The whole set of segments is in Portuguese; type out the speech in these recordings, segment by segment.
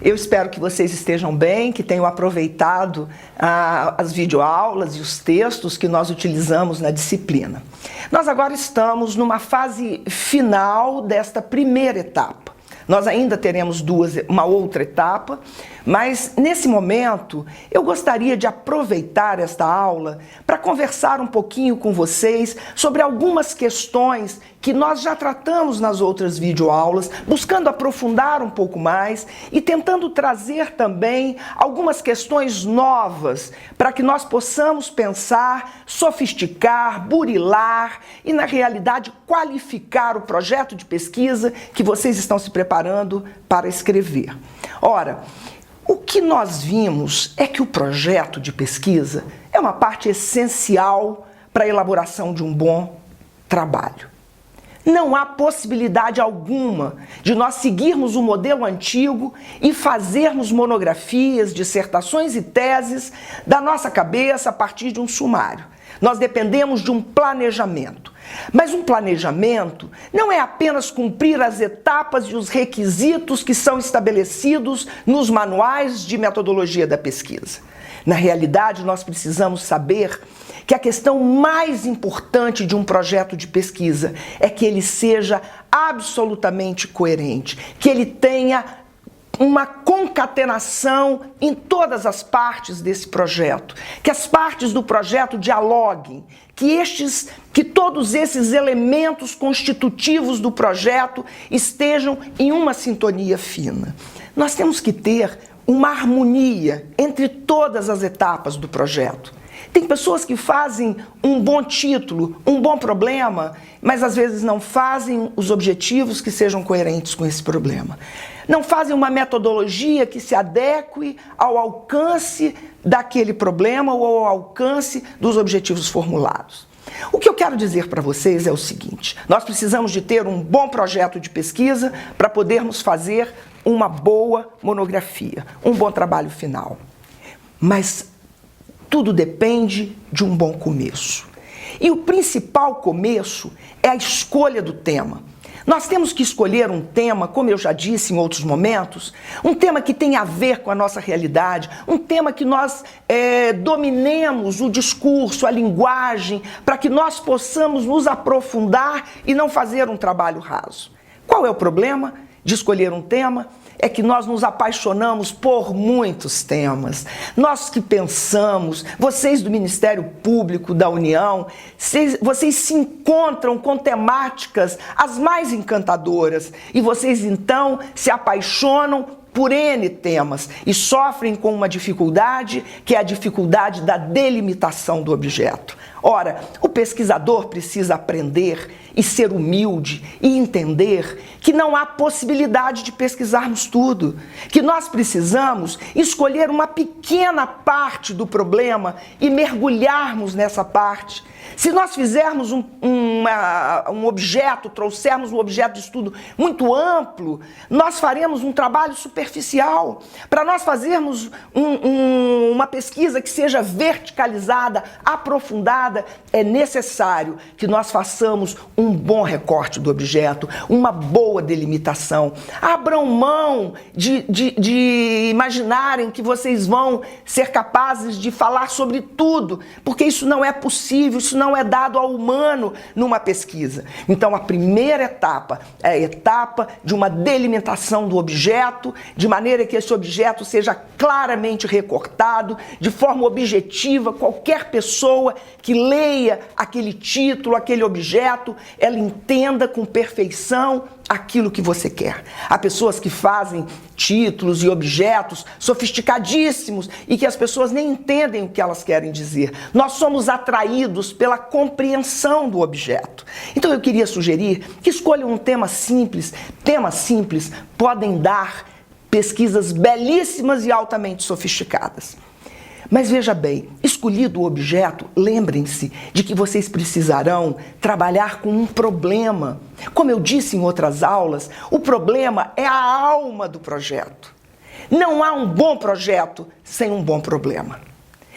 Eu espero que vocês estejam bem, que tenham aproveitado as videoaulas e os textos que nós utilizamos na disciplina. Nós agora estamos numa fase final desta primeira etapa. Nós ainda teremos uma outra etapa, mas nesse momento eu gostaria de aproveitar esta aula para conversar um pouquinho com vocês sobre algumas questões que nós já tratamos nas outras videoaulas, buscando aprofundar um pouco mais e tentando trazer também algumas questões novas para que nós possamos pensar, sofisticar, burilar e, na realidade, qualificar o projeto de pesquisa que vocês estão se preparando para escrever. Ora, o que nós vimos é que o projeto de pesquisa é uma parte essencial para a elaboração de um bom trabalho. Não há possibilidade alguma de nós seguirmos o modelo antigo e fazermos monografias, dissertações e teses da nossa cabeça a partir de um sumário. Nós dependemos de um planejamento. Mas um planejamento não é apenas cumprir as etapas e os requisitos que são estabelecidos nos manuais de metodologia da pesquisa. Na realidade, nós precisamos saber que a questão mais importante de um projeto de pesquisa é que ele seja absolutamente coerente, que ele tenha uma concatenação em todas as partes desse projeto, que as partes do projeto dialoguem, que todos esses elementos constitutivos do projeto estejam em uma sintonia fina. Nós temos que ter uma harmonia entre todas as etapas do projeto. Tem pessoas que fazem um bom título, um bom problema, mas às vezes não fazem os objetivos que sejam coerentes com esse problema. Não fazem uma metodologia que se adeque ao alcance daquele problema ou ao alcance dos objetivos formulados. O que eu quero dizer para vocês é o seguinte: nós precisamos de ter um bom projeto de pesquisa para podermos fazer uma boa monografia, um bom trabalho final. Mas tudo depende de um bom começo. E o principal começo é a escolha do tema. Nós temos que escolher um tema, como eu já disse em outros momentos, um tema que tenha a ver com a nossa realidade, um tema que nós dominemos o discurso, a linguagem, para que nós possamos nos aprofundar e não fazer um trabalho raso. Qual é o problema de escolher um tema? É que nós nos apaixonamos por muitos temas. Nós que pensamos, vocês do Ministério Público da União, vocês se encontram com temáticas as mais encantadoras e vocês então se apaixonam por N temas e sofrem com uma dificuldade, que é a dificuldade da delimitação do objeto. Ora, o pesquisador precisa aprender e ser humilde e entender que não há possibilidade de pesquisarmos tudo, que nós precisamos escolher uma pequena parte do problema e mergulharmos nessa parte. Se nós fizermos um objeto, trouxermos um objeto de estudo muito amplo, nós faremos um trabalho superficial. Para nós fazermos uma pesquisa que seja verticalizada, aprofundada, é necessário que nós façamos um bom recorte do objeto, uma boa delimitação. Abram mão de imaginarem que vocês vão ser capazes de falar sobre tudo, porque isso não é possível, isso não é dado ao humano numa pesquisa. Então, a primeira etapa é a etapa de uma delimitação do objeto, de maneira que esse objeto seja claramente recortado, de forma objetiva. Qualquer pessoa que leia aquele título, aquele objeto, ela entenda com perfeição aquilo que você quer. Há pessoas que fazem títulos e objetos sofisticadíssimos e que as pessoas nem entendem o que elas querem dizer. Nós somos atraídos pela compreensão do objeto. Então eu queria sugerir que escolham um tema simples. Temas simples podem dar pesquisas belíssimas e altamente sofisticadas. Mas veja bem, escolhido o objeto, lembrem-se de que vocês precisarão trabalhar com um problema. Como eu disse em outras aulas, o problema é a alma do projeto. Não há um bom projeto sem um bom problema.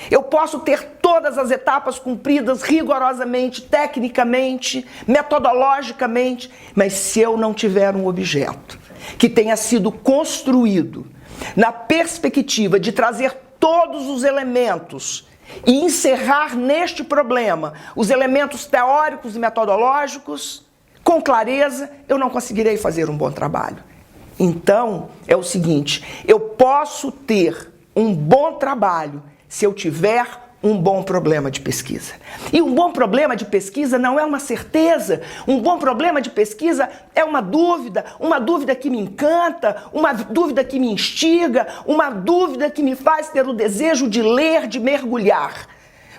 Eu posso ter todas as etapas cumpridas rigorosamente, tecnicamente, metodologicamente, mas se eu não tiver um objeto que tenha sido construído na perspectiva de trazer todos os elementos e encerrar neste problema os elementos teóricos e metodológicos, com clareza, eu não conseguirei fazer um bom trabalho. Então, é o seguinte, eu posso ter um bom trabalho se eu tiver um bom problema de pesquisa. E um bom problema de pesquisa não é uma certeza, um bom problema de pesquisa é uma dúvida que me encanta, uma dúvida que me instiga, uma dúvida que me faz ter o desejo de ler, de mergulhar.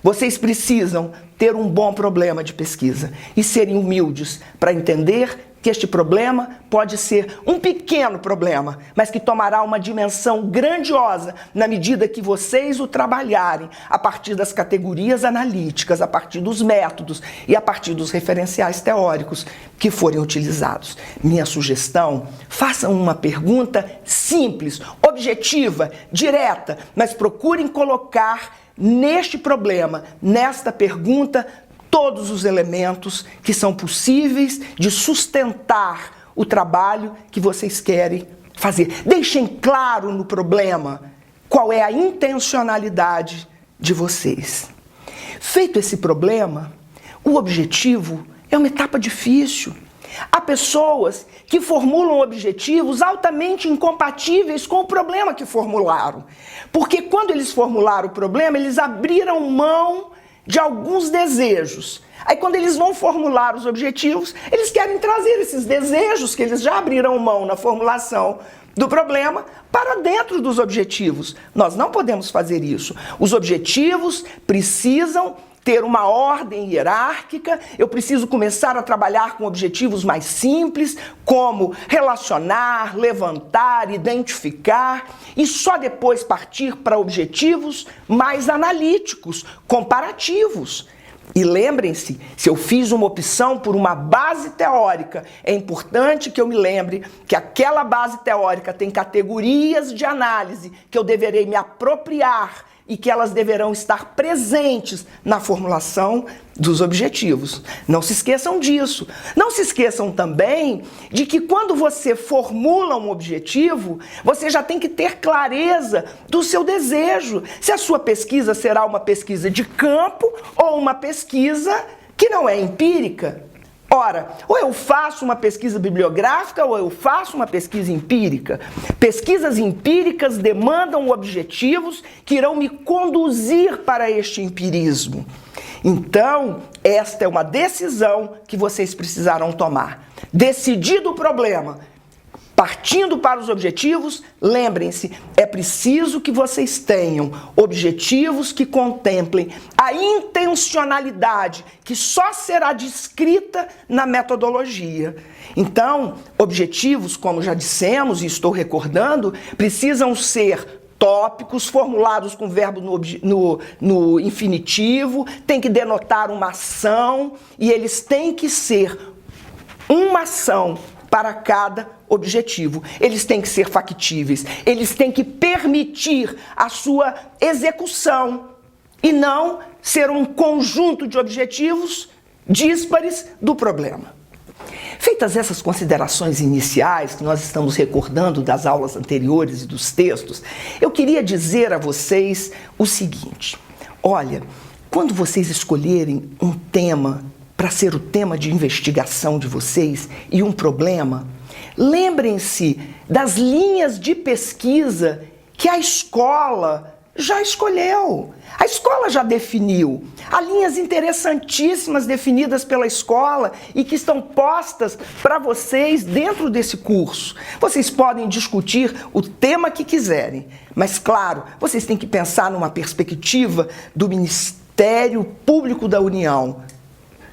Vocês precisam ter um bom problema de pesquisa e serem humildes para entender que este problema pode ser um pequeno problema, mas que tomará uma dimensão grandiosa na medida que vocês o trabalharem a partir das categorias analíticas, a partir dos métodos e a partir dos referenciais teóricos que forem utilizados. Minha sugestão, façam uma pergunta simples, objetiva, direta, mas procurem colocar neste problema, nesta pergunta, todos os elementos que são possíveis de sustentar o trabalho que vocês querem fazer. Deixem claro no problema qual é a intencionalidade de vocês. Feito esse problema, o objetivo é uma etapa difícil. Há pessoas que formulam objetivos altamente incompatíveis com o problema que formularam. Porque quando eles formularam o problema, eles abriram mão de alguns desejos. Aí quando eles vão formular os objetivos, eles querem trazer esses desejos que eles já abriram mão na formulação do problema para dentro dos objetivos. Nós não podemos fazer isso. Os objetivos precisam ter uma ordem hierárquica, eu preciso começar a trabalhar com objetivos mais simples, como relacionar, levantar, identificar, e só depois partir para objetivos mais analíticos, comparativos. E lembrem-se, se eu fiz uma opção por uma base teórica, é importante que eu me lembre que aquela base teórica tem categorias de análise que eu deverei me apropriar e que elas deverão estar presentes na formulação dos objetivos. Não se esqueçam disso. Não se esqueçam também de que quando você formula um objetivo, você já tem que ter clareza do seu desejo. Se a sua pesquisa será uma pesquisa de campo ou uma pesquisa que não é empírica. Ora, ou eu faço uma pesquisa bibliográfica ou eu faço uma pesquisa empírica. Pesquisas empíricas demandam objetivos que irão me conduzir para este empirismo. Então, esta é uma decisão que vocês precisarão tomar. Decidido o problema, partindo para os objetivos, lembrem-se, é preciso que vocês tenham objetivos que contemplem a intencionalidade que só será descrita na metodologia. Então, objetivos, como já dissemos e estou recordando, precisam ser tópicos formulados com verbo no infinitivo, tem que denotar uma ação e eles têm que ser uma ação para cada objetivo. Eles têm que ser factíveis, eles têm que permitir a sua execução e não ser um conjunto de objetivos díspares do problema. Feitas essas considerações iniciais que nós estamos recordando das aulas anteriores e dos textos, eu queria dizer a vocês o seguinte: olha, quando vocês escolherem um tema para ser o tema de investigação de vocês e um problema, lembrem-se das linhas de pesquisa que a escola já escolheu. A escola já definiu. Há linhas interessantíssimas definidas pela escola e que estão postas para vocês dentro desse curso. Vocês podem discutir o tema que quiserem, mas, claro, vocês têm que pensar numa perspectiva do Ministério Público da União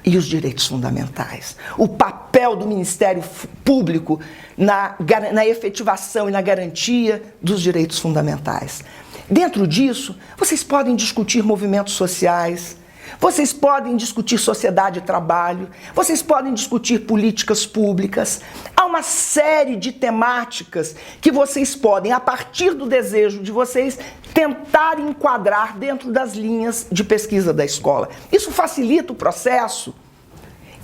e os direitos fundamentais. O papel do Ministério Público na efetivação e na garantia dos direitos fundamentais. Dentro disso, vocês podem discutir movimentos sociais, vocês podem discutir sociedade e trabalho, vocês podem discutir políticas públicas. Há uma série de temáticas que vocês podem, a partir do desejo de vocês, tentar enquadrar dentro das linhas de pesquisa da escola. Isso facilita o processo,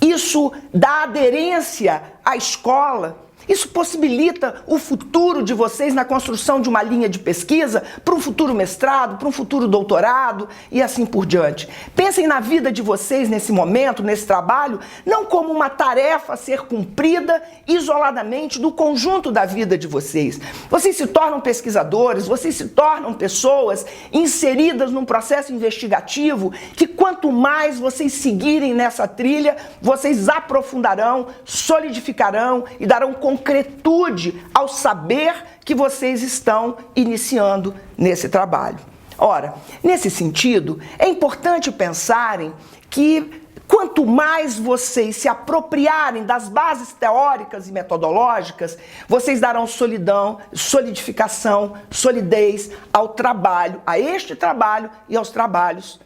isso dá aderência à escola Isso possibilita o futuro de vocês na construção de uma linha de pesquisa para um futuro mestrado, para um futuro doutorado e assim por diante. Pensem na vida de vocês nesse momento, nesse trabalho, não como uma tarefa a ser cumprida isoladamente do conjunto da vida de vocês. Vocês se tornam pesquisadores, vocês se tornam pessoas inseridas num processo investigativo que quanto mais vocês seguirem nessa trilha, vocês aprofundarão, solidificarão e darão concretude ao saber que vocês estão iniciando nesse trabalho. Ora, nesse sentido, é importante pensarem que quanto mais vocês se apropriarem das bases teóricas e metodológicas, vocês darão solidão, solidificação, solidez ao trabalho, a este trabalho e aos trabalhos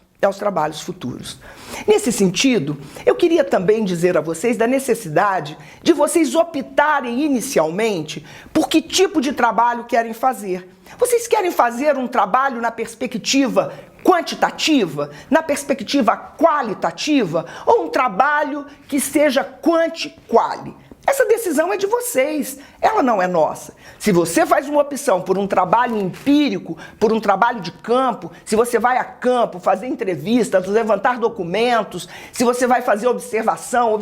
futuros. Nesse sentido, eu queria também dizer a vocês da necessidade de vocês optarem inicialmente por que tipo de trabalho querem fazer. Vocês querem fazer um trabalho na perspectiva quantitativa, na perspectiva qualitativa, ou um trabalho que seja quanti-quali? Essa decisão é de vocês, ela não é nossa. Se você faz uma opção por um trabalho empírico, por um trabalho de campo, se você vai a campo fazer entrevistas, levantar documentos, se você vai fazer observação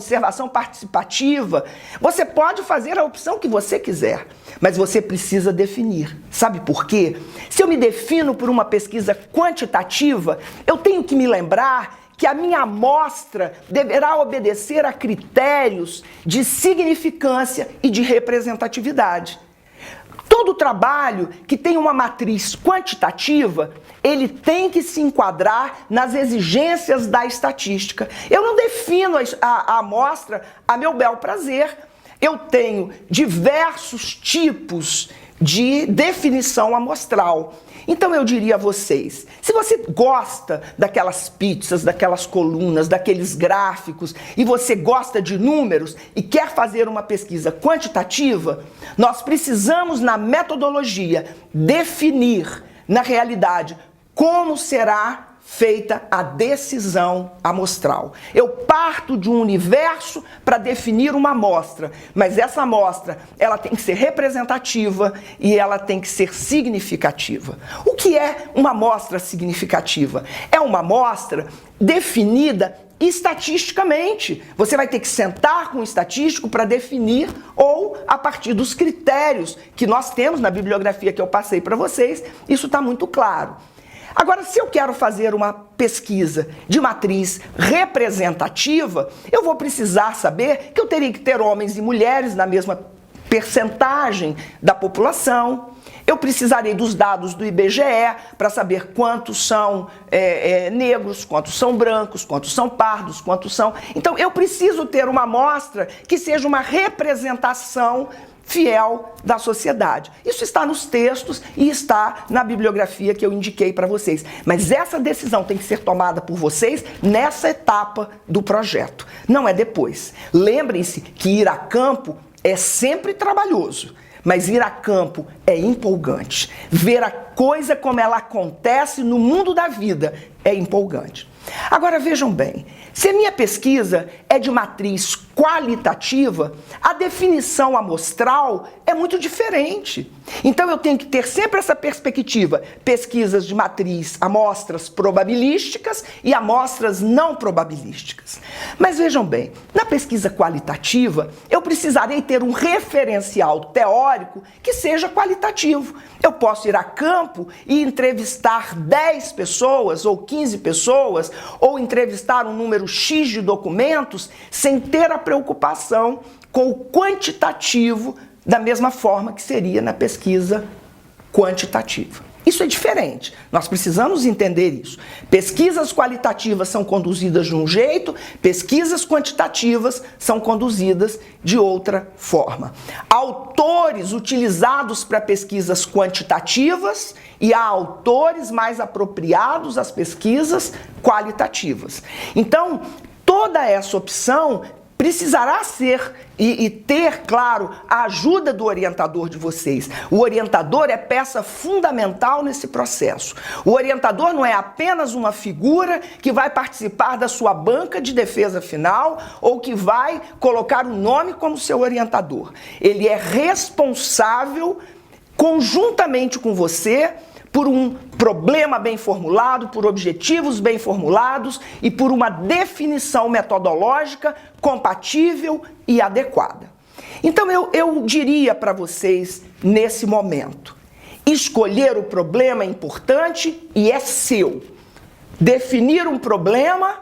participativa, você pode fazer a opção que você quiser, mas você precisa definir. Sabe por quê? Se eu me defino por uma pesquisa quantitativa, eu tenho que me lembrar que a minha amostra deverá obedecer a critérios de significância e de representatividade. Todo trabalho que tem uma matriz quantitativa, ele tem que se enquadrar nas exigências da estatística. Eu não defino a amostra a meu bel prazer. Eu tenho diversos tipos de definição amostral. Então eu diria a vocês, se você gosta daquelas pizzas, daquelas colunas, daqueles gráficos, e você gosta de números e quer fazer uma pesquisa quantitativa, nós precisamos na metodologia definir, na realidade, como será feita a decisão amostral. Eu parto de um universo para definir uma amostra, mas essa amostra, ela tem que ser representativa e ela tem que ser significativa. O que é uma amostra significativa? É uma amostra definida estatisticamente. Você vai ter que sentar com o estatístico para definir, ou a partir dos critérios que nós temos na bibliografia que eu passei para vocês, isso está muito claro. Agora, se eu quero fazer uma pesquisa de matriz representativa, eu vou precisar saber que eu teria que ter homens e mulheres na mesma percentagem da população. Eu precisarei dos dados do IBGE para saber quantos são negros, quantos são brancos, quantos são pardos, quantos são... Então, eu preciso ter uma amostra que seja uma representação fiel da sociedade. Isso está nos textos e está na bibliografia que eu indiquei para vocês. Mas essa decisão tem que ser tomada por vocês nessa etapa do projeto, não é depois. Lembrem-se que ir a campo é sempre trabalhoso, mas ir a campo é empolgante. Ver a coisa como ela acontece no mundo da vida é empolgante. Agora vejam bem, se a minha pesquisa é de matriz qualitativa, a definição amostral é muito diferente. Então eu tenho que ter sempre essa perspectiva, pesquisas de matriz, amostras probabilísticas e amostras não probabilísticas. Mas vejam bem, na pesquisa qualitativa, eu precisarei ter um referencial teórico que seja qualitativo. Eu posso ir a campo e entrevistar 10 pessoas ou 15 pessoas, ou entrevistar um número X de documentos sem ter a preocupação com o quantitativo da mesma forma que seria na pesquisa quantitativa. Isso é diferente, nós precisamos entender isso. Pesquisas qualitativas são conduzidas de um jeito, pesquisas quantitativas são conduzidas de outra forma. Autores utilizados para pesquisas quantitativas e há autores mais apropriados às pesquisas qualitativas. Então, toda essa opção precisará ser e ter, claro, a ajuda do orientador de vocês. O orientador é peça fundamental nesse processo. O orientador não é apenas uma figura que vai participar da sua banca de defesa final ou que vai colocar o nome como seu orientador. Ele é responsável, conjuntamente com você, por um problema bem formulado, por objetivos bem formulados e por uma definição metodológica compatível e adequada. Então eu diria para vocês nesse momento, escolher o problema é importante e é seu. Definir um problema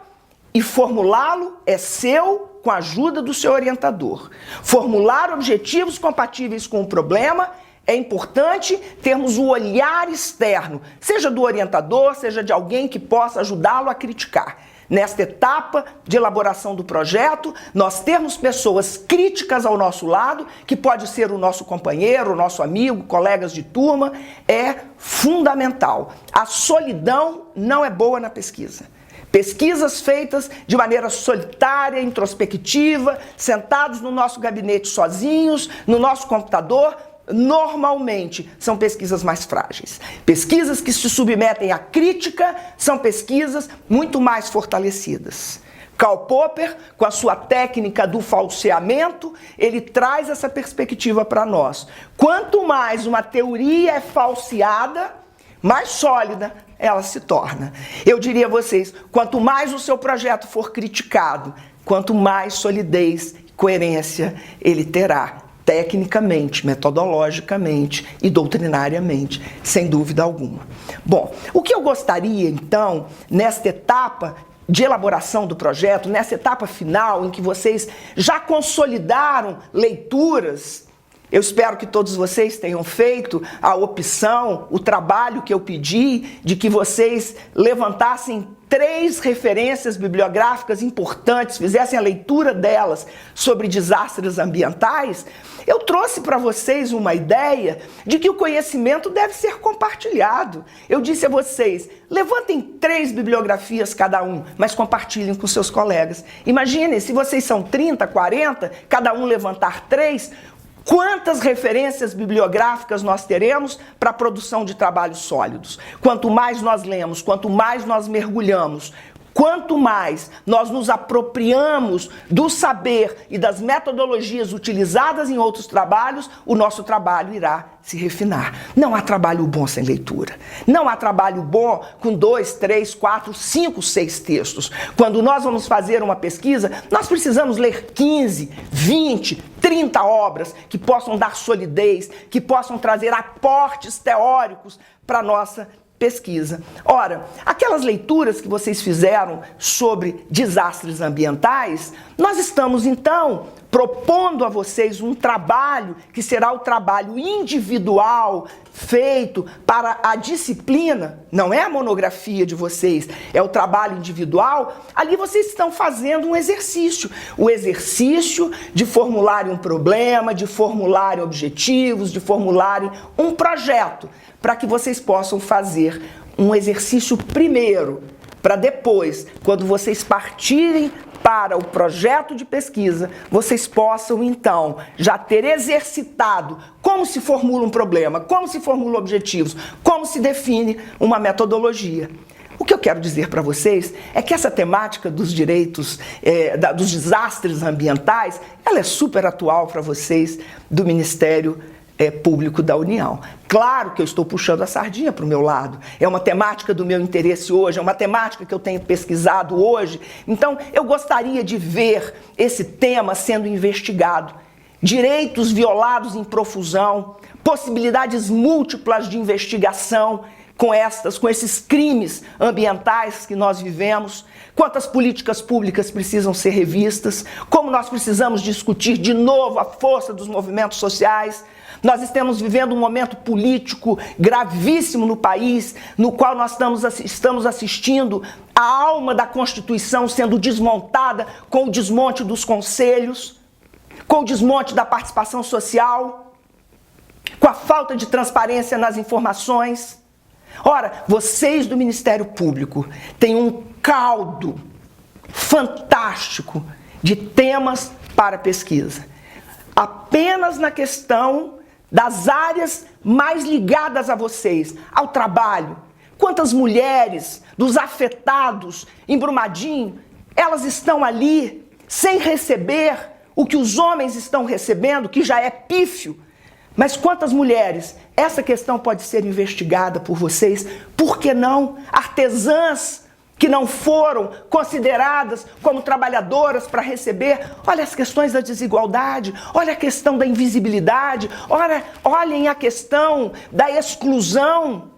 e formulá-lo é seu com a ajuda do seu orientador. Formular objetivos compatíveis com o problema é importante termos o olhar externo, seja do orientador, seja de alguém que possa ajudá-lo a criticar. Nesta etapa de elaboração do projeto, nós termos pessoas críticas ao nosso lado, que pode ser o nosso companheiro, o nosso amigo, colegas de turma, é fundamental. A solidão não é boa na pesquisa. Pesquisas feitas de maneira solitária, introspectiva, sentados no nosso gabinete sozinhos, no nosso computador, normalmente são pesquisas mais frágeis. Pesquisas que se submetem à crítica são pesquisas muito mais fortalecidas. Karl Popper, com a sua técnica do falseamento, ele traz essa perspectiva para nós. Quanto mais uma teoria é falseada, mais sólida ela se torna. Eu diria a vocês, quanto mais o seu projeto for criticado, quanto mais solidez e coerência ele terá. Tecnicamente, metodologicamente e doutrinariamente, sem dúvida alguma. Bom, o que eu gostaria, então, nesta etapa de elaboração do projeto, nessa etapa final em que vocês já consolidaram leituras, eu espero que todos vocês tenham feito a opção, o trabalho que eu pedi de que vocês levantassem 3 referências bibliográficas importantes, fizessem a leitura delas sobre desastres ambientais. Eu trouxe para vocês uma ideia de que o conhecimento deve ser compartilhado. Eu disse a vocês, levantem 3 bibliografias cada um, mas compartilhem com seus colegas. Imaginem, se vocês são 30, 40, cada um levantar 3, quantas referências bibliográficas nós teremos para a produção de trabalhos sólidos? Quanto mais nós lemos, quanto mais nós mergulhamos, quanto mais nós nos apropriamos do saber e das metodologias utilizadas em outros trabalhos, o nosso trabalho irá se refinar. Não há trabalho bom sem leitura. Não há trabalho bom com 2, 3, 4, 5, 6 textos. Quando nós vamos fazer uma pesquisa, nós precisamos ler 15, 20, 30 obras que possam dar solidez, que possam trazer aportes teóricos para a nossa pesquisa. Ora, aquelas leituras que vocês fizeram sobre desastres ambientais, nós estamos então propondo a vocês um trabalho que será o trabalho individual feito para a disciplina, não é a monografia de vocês, é o trabalho individual. Ali vocês estão fazendo um exercício, o exercício de formularem um problema, de formularem objetivos, de formularem um projeto, para que vocês possam fazer um exercício primeiro, para depois, quando vocês partirem para o projeto de pesquisa, vocês possam então já ter exercitado como se formula um problema, como se formula objetivos, como se define uma metodologia. O que eu quero dizer para vocês é que essa temática dos direitos, dos desastres ambientais, ela é super atual para vocês do Ministério Público da União. Claro que eu estou puxando a sardinha para o meu lado. É uma temática do meu interesse hoje, é uma temática que eu tenho pesquisado hoje. Então, eu gostaria de ver esse tema sendo investigado. Direitos violados em profusão, possibilidades múltiplas de investigação com esses crimes ambientais que nós vivemos, quantas políticas públicas precisam ser revistas, como nós precisamos discutir de novo a força dos movimentos sociais. Nós estamos vivendo um momento político gravíssimo no país, no qual nós estamos assistindo a alma da Constituição sendo desmontada com o desmonte dos conselhos, com o desmonte da participação social, com a falta de transparência nas informações. Ora, vocês do Ministério Público têm um caldo fantástico de temas para pesquisa. Apenas na questão das áreas mais ligadas a vocês, ao trabalho. Quantas mulheres dos afetados em Brumadinho, elas estão ali sem receber o que os homens estão recebendo, que já é pífio. Mas quantas mulheres? Essa questão pode ser investigada por vocês. Por que não? Artesãs que não foram consideradas como trabalhadoras para receber. Olha as questões da desigualdade, olha a questão da invisibilidade, olhem a questão da exclusão,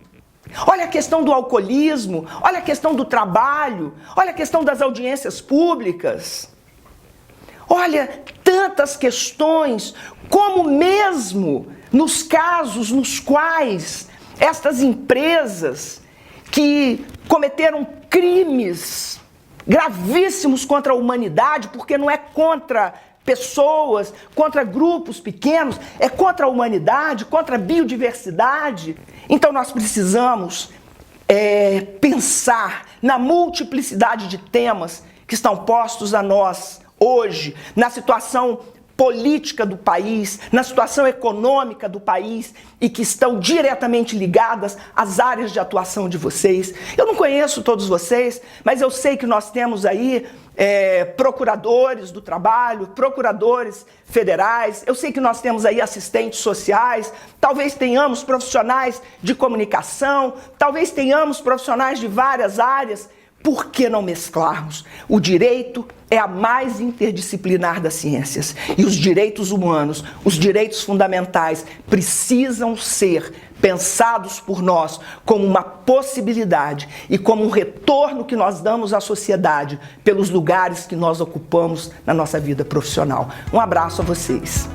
olha a questão do alcoolismo, olha a questão do trabalho, olha a questão das audiências públicas. Olha tantas questões, como mesmo nos casos nos quais estas empresas que cometeram crimes gravíssimos contra a humanidade, porque não é contra pessoas, contra grupos pequenos, é contra a humanidade, contra a biodiversidade. Então nós precisamos pensar na multiplicidade de temas que estão postos a nós hoje, na situação política do país, na situação econômica do país e que estão diretamente ligadas às áreas de atuação de vocês. Eu não conheço todos vocês, mas eu sei que nós temos aí procuradores do trabalho, procuradores federais, eu sei que nós temos aí assistentes sociais, talvez tenhamos profissionais de comunicação, talvez tenhamos profissionais de várias áreas. Por que não mesclarmos? O direito é a mais interdisciplinar das ciências e os direitos humanos, os direitos fundamentais, precisam ser pensados por nós como uma possibilidade e como um retorno que nós damos à sociedade pelos lugares que nós ocupamos na nossa vida profissional. Um abraço a vocês.